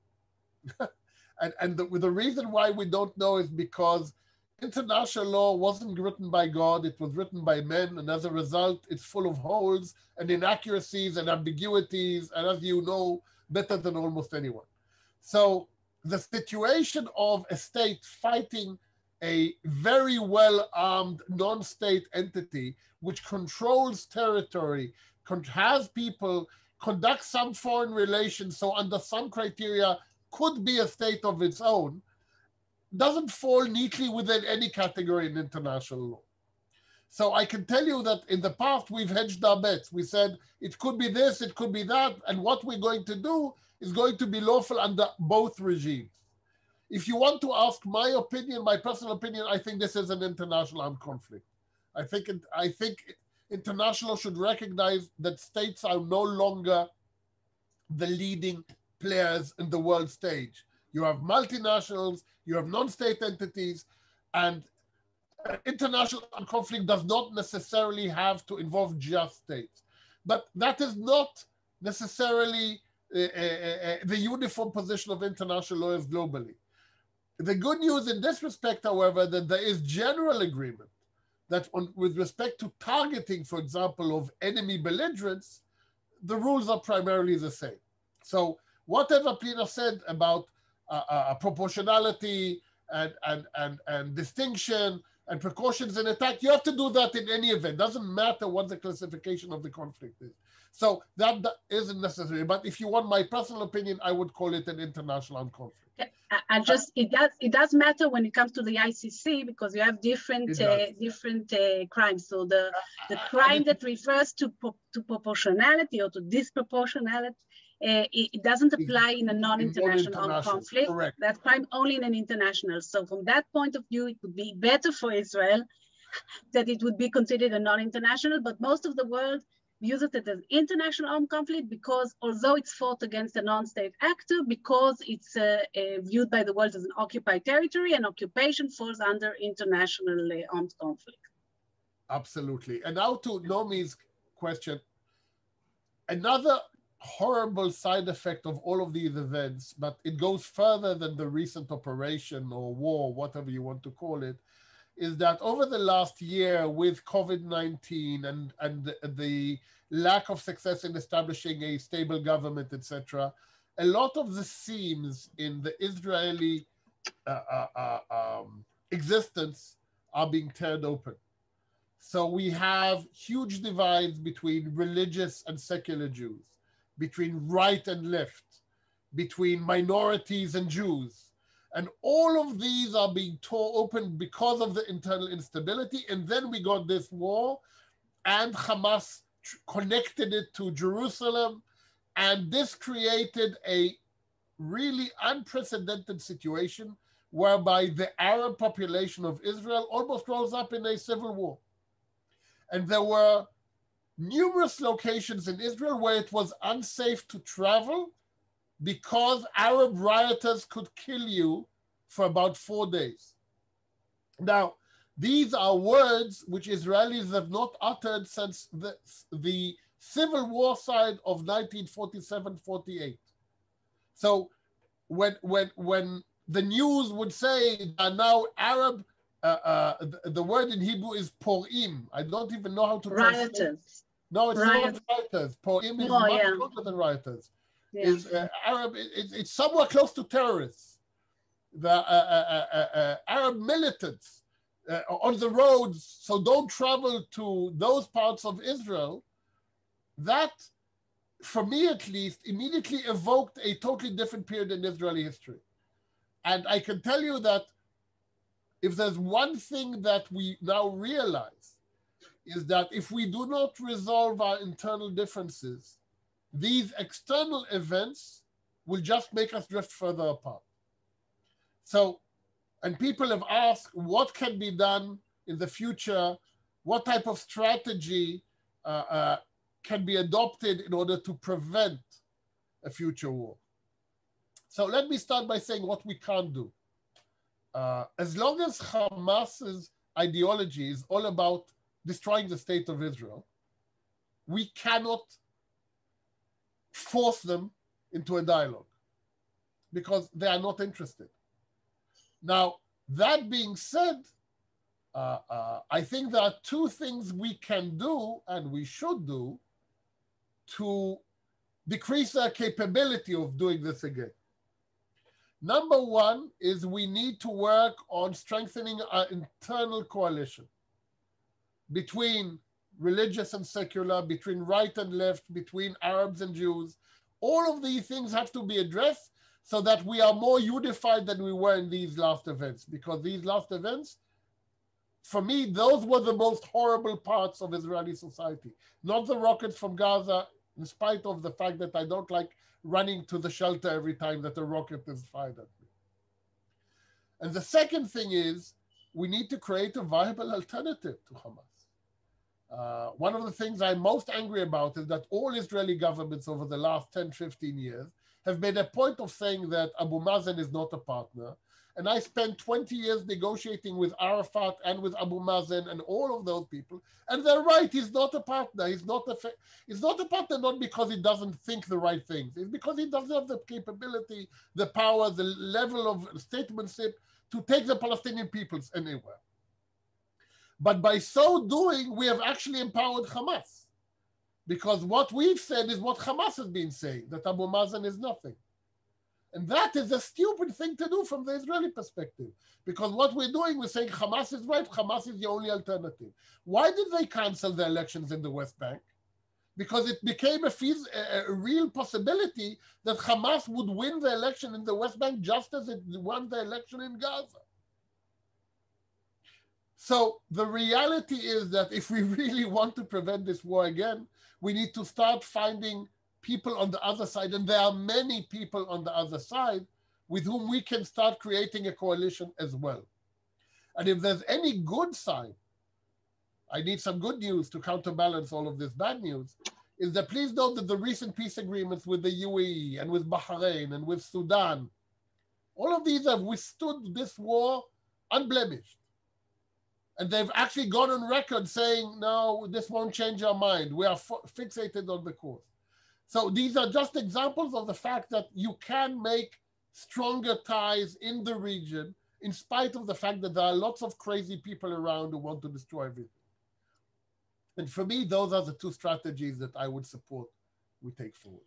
and the reason why we don't know is because international law wasn't written by God, it was written by men, and as a result, it's full of holes and inaccuracies and ambiguities, and as you know, better than almost anyone. So the situation of a state fighting a very well-armed non-state entity which controls territory, has people, conducts some foreign relations, so under some criteria could be a state of its own, doesn't fall neatly within any category in international law. So I can tell you that in the past, we've hedged our bets. We said, it could be this, it could be that, and what we're going to do is going to be lawful under both regimes. If you want to ask my opinion, my personal opinion, I think this is an international armed conflict. I think international should recognize that states are no longer the leading players in the world stage. You have multinationals, you have non-state entities, and international armed conflict does not necessarily have to involve just states. But that is not necessarily the uniform position of international lawyers globally. The good news in this respect, however, that there is general agreement that with respect to targeting, for example, of enemy belligerents, the rules are primarily the same. So whatever Pnina said about proportionality and distinction and precautions in attack, you have to do that in any event. Doesn't matter what the classification of the conflict is. So that isn't necessary. But if you want my personal opinion, I would call it an international armed conflict. It does matter when it comes to the ICC because you have different crimes. So the crime that refers to proportionality or to disproportionality, it doesn't apply in a non-international armed conflict. Correct. That crime only in an international. So from that point of view, it would be better for Israel that it would be considered a non-international, but most of the world views it as international armed conflict because although it's fought against a non-state actor, because it's viewed by the world as an occupied territory, and occupation falls under international armed conflict. Absolutely. And now to Naomi's question, another horrible side effect of all of these events, but it goes further than the recent operation or war, whatever you want to call it, is that over the last year with COVID-19 and the lack of success in establishing a stable government, etc., a lot of the seams in the Israeli existence are being teared open. So we have huge divides between religious and secular Jews, between right and left, between minorities and Jews. And all of these are being torn open because of the internal instability. And then we got this war, and Hamas connected it to Jerusalem And this created a really unprecedented situation whereby the Arab population of Israel almost rose up in a civil war. And there were numerous locations in Israel where it was unsafe to travel because Arab rioters could kill you for about 4 days. Now, these are words which Israelis have not uttered since the civil war side of 1947-48. So when the news would say that now Arab, the word in Hebrew is porim. I don't even know how to translate. Rioters. No, it's not rioters. Porim is much stronger than rioters. Yeah. Is Arab? It's somewhere close to terrorists. The Arab militants on the roads, so don't travel to those parts of Israel. That, for me at least, immediately evoked a totally different period in Israeli history. And I can tell you that if there's one thing that we now realize is that if we do not resolve our internal differences, these external events will just make us drift further apart. So, and people have asked what can be done in the future, what type of strategy can be adopted in order to prevent a future war. So let me start by saying what we can't do. As long as Hamas's ideology is all about destroying the state of Israel, we cannot force them into a dialogue because they are not interested. Now, that being said, I think there are two things we can do and we should do to decrease our capability of doing this again. Number one is we need to work on strengthening our internal coalition between religious and secular, between right and left, between Arabs and Jews. All of these things have to be addressed so that we are more unified than we were in these last events, because these last events, for me, those were the most horrible parts of Israeli society. Not the rockets from Gaza, in spite of the fact that I don't like running to the shelter every time that a rocket is fired at me. And the second thing is we need to create a viable alternative to Hamas. One of the things I'm most angry about is that all Israeli governments over the last 10, 15 years have made a point of saying that Abu Mazen is not a partner. And I spent 20 years negotiating with Arafat and with Abu Mazen and all of those people. And they're right, he's not a partner. He's not a partner not because he doesn't think the right things. It's because he doesn't have the capability, the power, the level of statesmanship to take the Palestinian peoples anywhere. But by so doing, we have actually empowered Hamas. Because what we've said is what Hamas has been saying, that Abu Mazen is nothing. And that is a stupid thing to do from the Israeli perspective. Because what we're doing, we're saying Hamas is right, Hamas is the only alternative. Why did they cancel the elections in the West Bank? Because it became a real possibility that Hamas would win the election in the West Bank just as it won the election in Gaza. So the reality is that if we really want to prevent this war again, we need to start finding people on the other side, and there are many people on the other side with whom we can start creating a coalition as well. And if there's any good sign, I need some good news to counterbalance all of this bad news, is that please note that the recent peace agreements with the UAE and with Bahrain and with Sudan, all of these have withstood this war unblemished. And they've actually gone on record saying, no, this won't change our mind. We are fixated on the course. So these are just examples of the fact that you can make stronger ties in the region in spite of the fact that there are lots of crazy people around who want to destroy everything. And for me, those are the two strategies that I would support we take forward.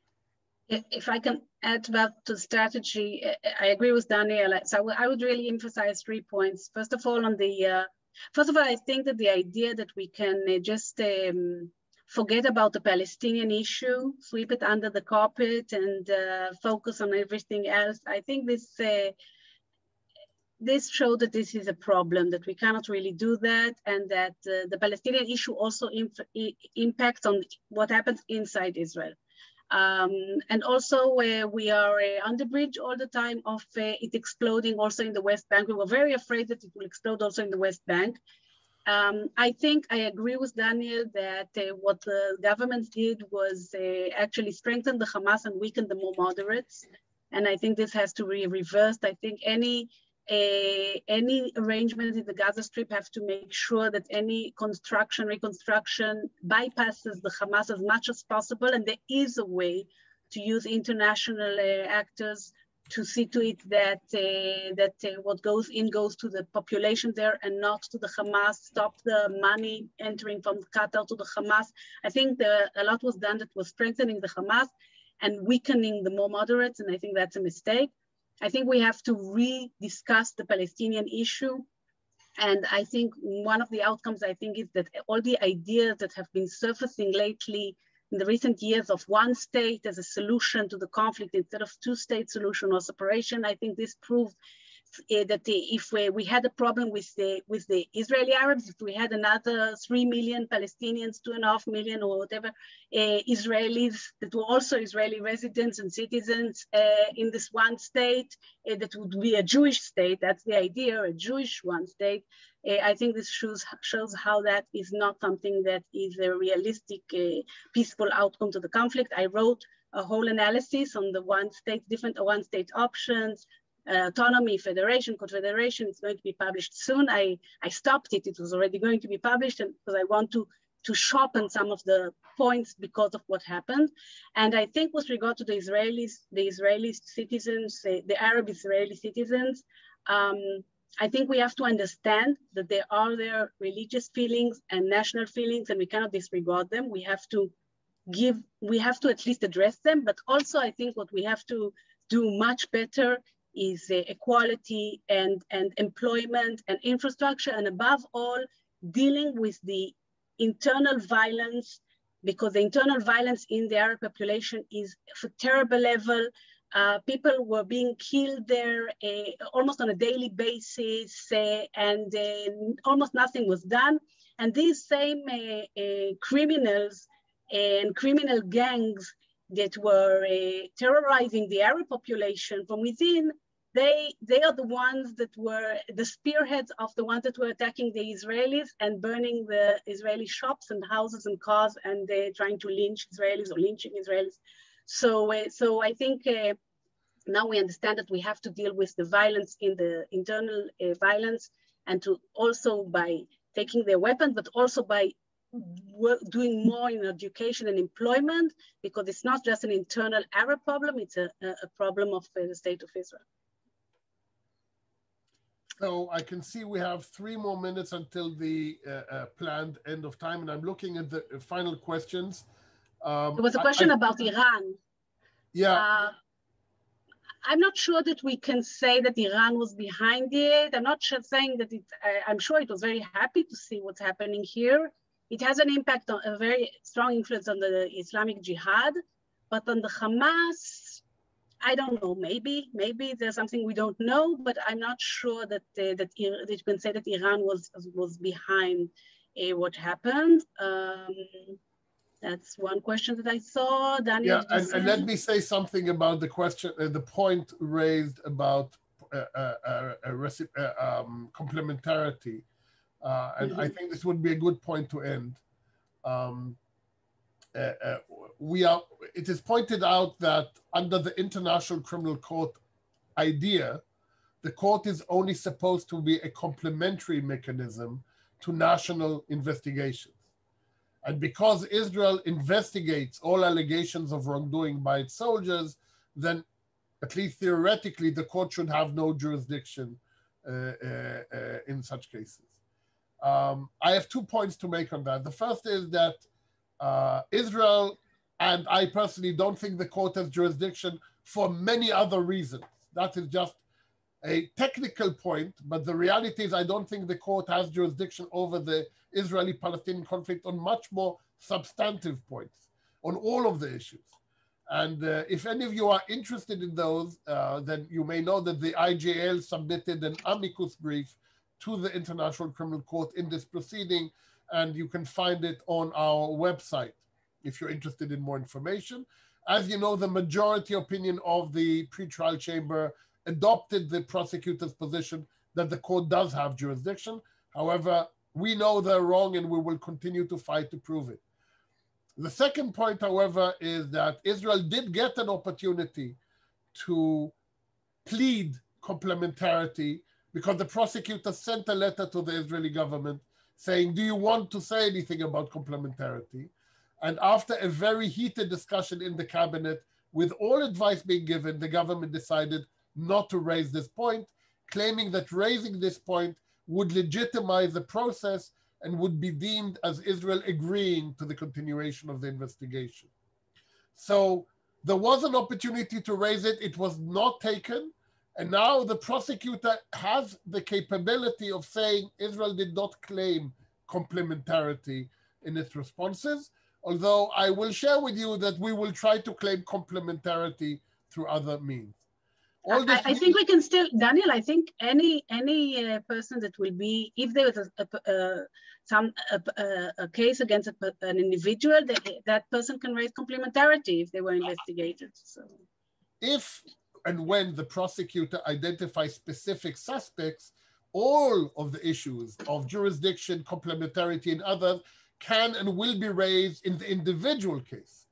If I can add to the strategy, I agree with Daniel. So I would really emphasize 3 points. First of all, I think that the idea that we can just forget about the Palestinian issue, sweep it under the carpet and focus on everything else. I think this showed that this is a problem, that we cannot really do that, and that the Palestinian issue also impacts on what happens inside Israel. And also we are on the bridge all the time of it exploding also in the West Bank. We were very afraid that it will explode also in the West Bank. I think I agree with Daniel that what the government did was actually strengthen the Hamas and weaken the more moderates. And I think this has to be reversed. I think any arrangement in the Gaza Strip have to make sure that any reconstruction bypasses the Hamas as much as possible. And there is a way to use international actors to see to it that what goes in goes to the population there and not to the Hamas, stop the money entering from Qatar to the Hamas. I think a lot was done that was strengthening the Hamas and weakening the more moderates, and I think that's a mistake. I think we have to rediscuss the Palestinian issue. And I think one of the outcomes, I think, is that all the ideas that have been surfacing lately in the recent years of one state as a solution to the conflict instead of two-state solution or separation, I think this proved that if we had a problem with the Israeli Arabs, if we had another 3 million Palestinians, 2.5 million or whatever Israelis that were also Israeli residents and citizens in this one state, that would be a Jewish state. That's the idea, a Jewish one state. I think this shows how that is not something that is a realistic, peaceful outcome to the conflict. I wrote a whole analysis on the different one-state options, autonomy, federation, confederation. It's going to be published soon. I stopped it. It was already going to be published because I want to sharpen some of the points because of what happened. And I think with regard to the Israeli citizens, the Arab Israeli citizens, I think we have to understand that there are their religious feelings and national feelings, and we cannot disregard them. We have to at least address them, but also I think what we have to do much better is equality and employment and infrastructure, and above all, dealing with the internal violence, because the internal violence in the Arab population is of a terrible level. People were being killed there almost on a daily basis, and almost nothing was done. And these same criminals and criminal gangs that were terrorizing the Arab population from within, they are the ones that were the spearheads of the ones that were attacking the Israelis and burning the Israeli shops and houses and cars, and trying to lynch Israelis or lynching Israelis. So I think now we understand that we have to deal with the violence in the internal violence, and to also by taking their weapons, but also by doing more in education and employment, because it's not just an internal Arab problem, it's a problem of the state of Israel. So I can see we have 3 more minutes until the planned end of time, and I'm looking at the final questions. There was a question about Iran. Yeah. I'm not sure that we can say that Iran was behind it. I'm not saying that I'm sure it was very happy to see what's happening here. It has an impact on a very strong influence on the Islamic Jihad, but on the Hamas, I don't know. Maybe there's something we don't know, but I'm not sure that you can say that Iran was behind what happened. That's one question that I saw. Daniel, yeah, and let me say something about the question, the point raised about complementarity. And I think this would be a good point to end. It is pointed out that under the International Criminal Court idea, the court is only supposed to be a complementary mechanism to national investigations. And because Israel investigates all allegations of wrongdoing by its soldiers, then at least theoretically, the court should have no jurisdiction in such cases. I have 2 points to make on that. The first is that Israel, and I personally don't think the court has jurisdiction for many other reasons. That is just a technical point, but the reality is I don't think the court has jurisdiction over the Israeli-Palestinian conflict on much more substantive points, on all of the issues. And if any of you are interested in those, then you may know that the IJL submitted an amicus brief to the International Criminal Court in this proceeding, and you can find it on our website. if you're interested in more information. As you know, the majority opinion of the pretrial chamber adopted the prosecutor's position that the court does have jurisdiction. However, we know they're wrong and we will continue to fight to prove it. The second point, however, is that Israel did get an opportunity to plead complementarity because the prosecutor sent a letter to the Israeli government saying, do you want to say anything about complementarity? And after a very heated discussion in the cabinet, with all advice being given, the government decided not to raise this point, claiming that raising this point would legitimize the process and would be deemed as Israel agreeing to the continuation of the investigation. So there was an opportunity to raise it. It was not taken. And now the prosecutor has the capability of saying Israel did not claim complementarity in its responses, although I will share with you that we will try to claim complementarity through other means. I think we can still, Daniel, I think any person that will be, if there is a case against an individual, that person can raise complementarity if they were investigated. So, if and when the prosecutor identifies specific suspects, all of the issues of jurisdiction, complementarity, and others can and will be raised in the individual case.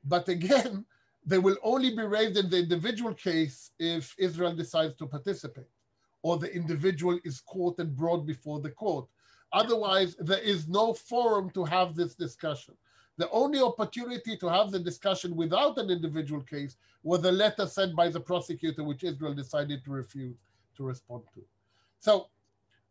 But again, they will only be raised in the individual case if Israel decides to participate or the individual is caught and brought before the court. Otherwise, there is no forum to have this discussion. The only opportunity to have the discussion without an individual case was a letter sent by the prosecutor, which Israel decided to refuse to respond to. So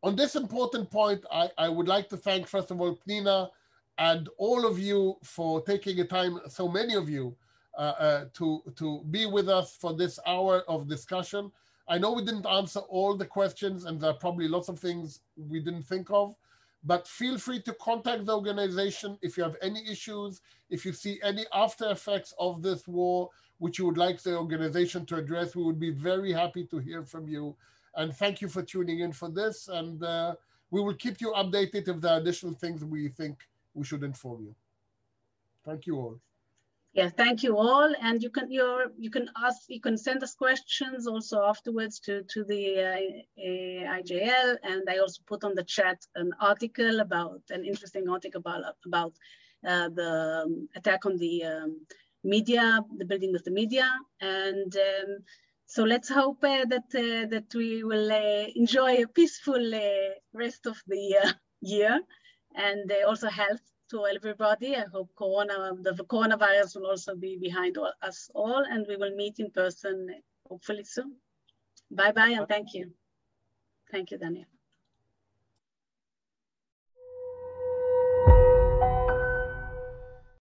on this important point, I would like to thank, first of all, Pnina and all of you for taking the time, so many of you, to be with us for this hour of discussion. I know we didn't answer all the questions and there are probably lots of things we didn't think of, but feel free to contact the organization if you have any issues, if you see any after effects of this war, which you would like the organization to address. We would be very happy to hear from you. And thank you for tuning in for this. And we will keep you updated if there are additional things we think we should inform you. Thank you all. Yeah, thank you all, and you can send us questions also afterwards to the IJL, and I also put on the chat an interesting article about the attack on the media, the building of the media, and so let's hope that we will enjoy a peaceful rest of the year, and also health to everybody. I hope the coronavirus will also be behind us all, and we will meet in person hopefully soon. Bye-bye, and thank you. Thank you, Daniel.